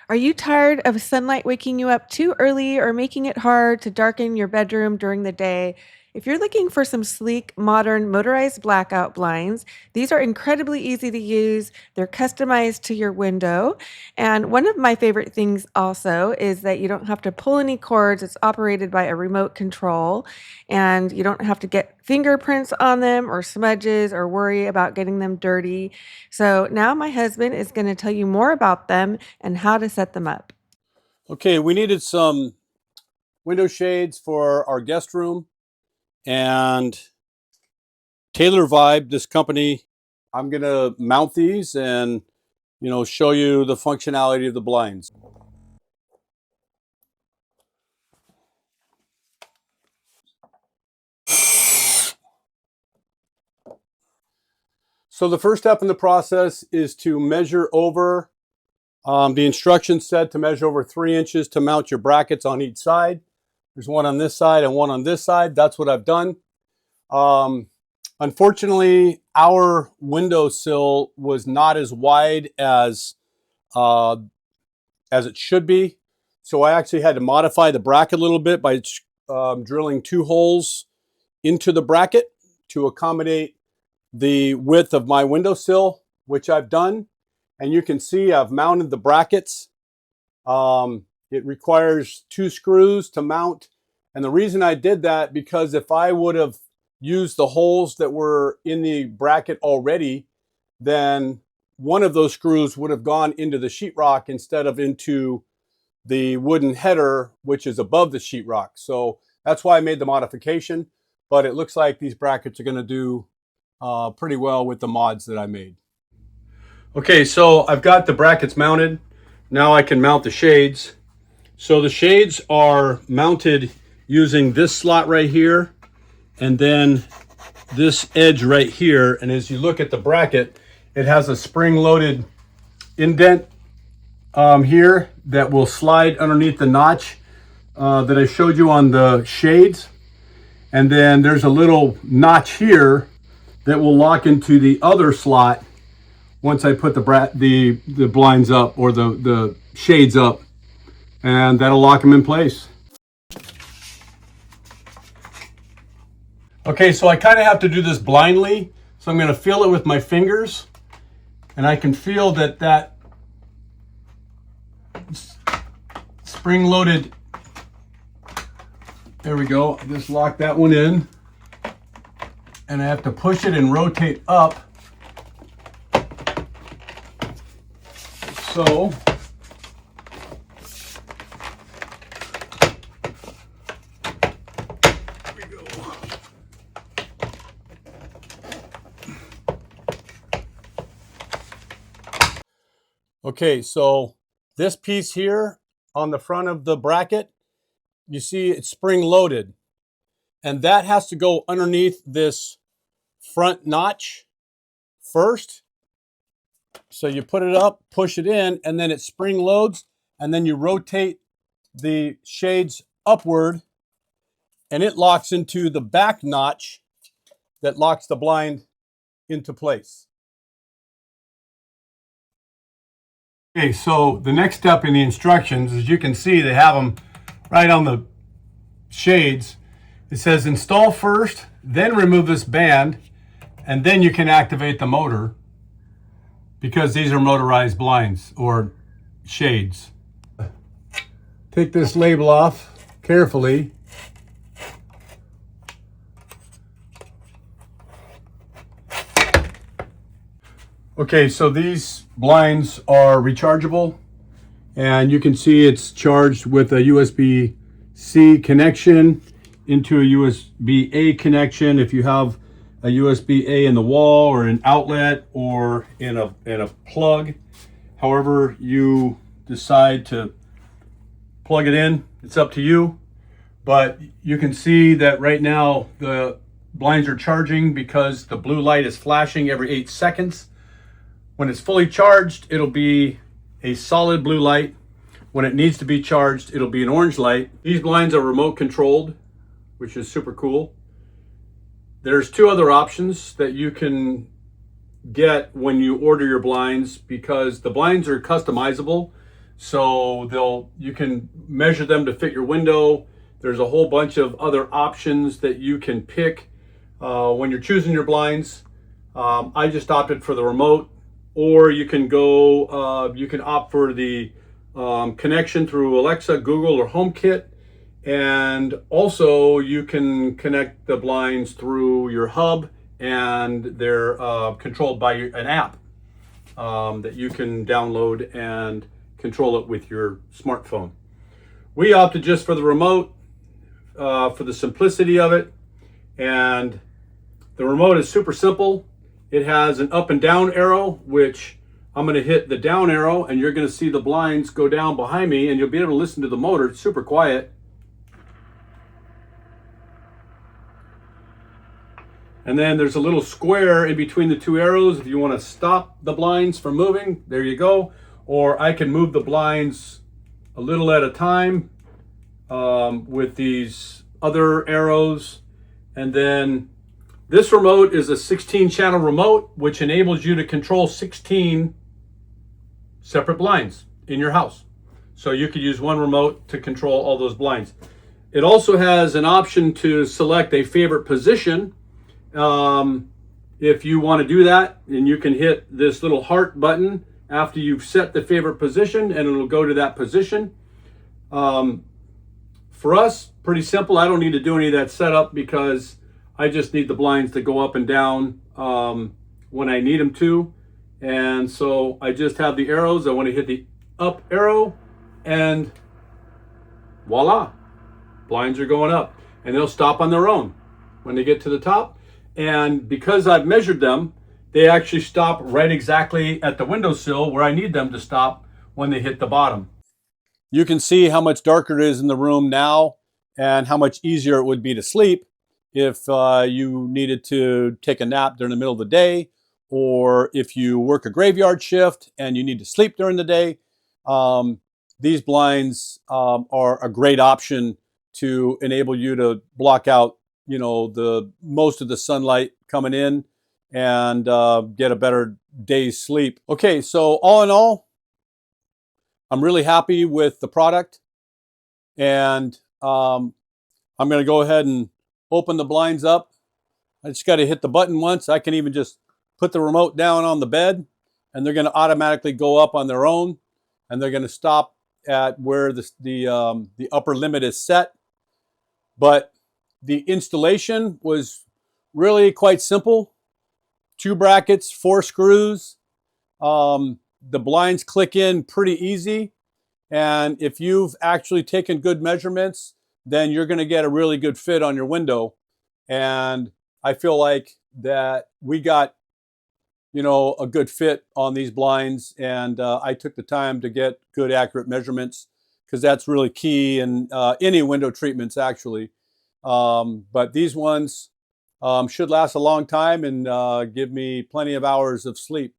Are you tired of sunlight waking you up too early or making it hard to darken your bedroom during the day? If you're looking for some sleek, modern motorized blackout blinds, these are incredibly easy to use. They're customized to your window. And one of my favorite things also is that you don't have to pull any cords. It's operated by a remote control, and you don't have to get fingerprints on them or smudges or worry about getting them dirty. So now my husband is going to tell you more about them and how to set them up. Okay, we needed some window shades for our guest room, and tailorvibe, this company, I'm gonna mount these and show you the functionality of the blinds. So the first step in the process is to measure over. The instructions said to measure over 3 inches to mount your brackets on each side. There's one on this side and one on this side. That's what I've done. Unfortunately, our windowsill was not as wide as it should be. So I actually had to modify the bracket a little bit by drilling 2 holes into the bracket to accommodate the width of my windowsill, which I've done. And you can see I've mounted the brackets. It requires 2 screws to mount. And the reason I did that, because if I would have used the holes that were in the bracket already, then one of those screws would have gone into the sheetrock instead of into the wooden header, which is above the sheetrock. So that's why I made the modification. But it looks like these brackets are going to do pretty well with the mods that I made. Okay, so I've got the brackets mounted. Now I can mount the shades. So the shades are mounted using this slot right here and then this edge right here. And as you look at the bracket, it has a spring-loaded indent here that will slide underneath the notch that I showed you on the shades. And then there's a little notch here that will lock into the other slot once I put the blinds up, or the shades up, and that'll lock them in place. Okay, so I kind of have to do this blindly, so I'm going to feel it with my fingers, and I can feel that spring-loaded, there we go, I just locked that one in, and I have to push it and rotate up. So here we go. Okay, so this piece here on the front of the bracket, you see it's spring loaded, and that has to go underneath this front notch first. So you put it up, push it in, and then it spring loads, and then you rotate the shades upward, and it locks into the back notch that locks the blind into place. Okay, so the next step in the instructions, as you can see, they have them right on the shades. It says install first, then remove this band, and then you can activate the motor, because these are motorized blinds or shades. Take this label off carefully. Okay, so these blinds are rechargeable, and you can see it's charged with a USB-C connection into a USB-A connection. If you have a USB-A in the wall or an outlet or in a plug, however you decide to plug it in, it's up to you. But you can see that right now the blinds are charging because the blue light is flashing every 8 seconds. When it's fully charged, it'll be a solid blue light. When it needs to be charged, it'll be an orange light. These blinds are remote controlled, which is super cool. There's 2 other options that you can get when you order your blinds, because the blinds are customizable. So you can measure them to fit your window. There's a whole bunch of other options that you can pick when you're choosing your blinds. I just opted for the remote, or you can you can opt for the connection through Alexa, Google, or HomeKit. And also you can connect the blinds through your hub, and they're controlled by an app that you can download and control it with your smartphone. We opted just for the remote for the simplicity of it. And the remote is super simple. It has an up and down arrow, which I'm going to hit the down arrow and you're going to see the blinds go down behind me, and you'll be able to listen to the motor. It's super quiet. And then there's a little square in between the two arrows. If you want to stop the blinds from moving, there you go. Or I can move the blinds a little at a time with these other arrows. And then this remote is a 16 channel remote, which enables you to control 16 separate blinds in your house. So you could use one remote to control all those blinds. It also has an option to select a favorite position. If you want to do that, and you can hit this little heart button after you've set the favorite position, and it'll go to that position. For us, pretty simple. I don't need to do any of that setup because I just need the blinds to go up and down when I need them to. And so I just have the arrows. I want to hit the up arrow, and voila, blinds are going up, and they'll stop on their own when they get to the top. And because I've measured them, they actually stop right exactly at the windowsill where I need them to stop when they hit the bottom. You can see how much darker it is in the room now, and how much easier it would be to sleep if you needed to take a nap during the middle of the day, or if you work a graveyard shift and you need to sleep during the day. These blinds are a great option to enable you to block out, the most of the sunlight coming in, and get a better day's sleep. Okay, so all in all, I'm really happy with the product, and I'm going to go ahead and open the blinds up. I just got to hit the button once. I can even just put the remote down on the bed, and they're going to automatically go up on their own, and they're going to stop at where the upper limit is set. But the installation was really quite simple. 2 brackets, 4 screws. The blinds click in pretty easy. And if you've actually taken good measurements, then you're going to get a really good fit on your window. And I feel like that we got, a good fit on these blinds. And I took the time to get good, accurate measurements, because that's really key in any window treatments, actually. But these ones should last a long time and give me plenty of hours of sleep.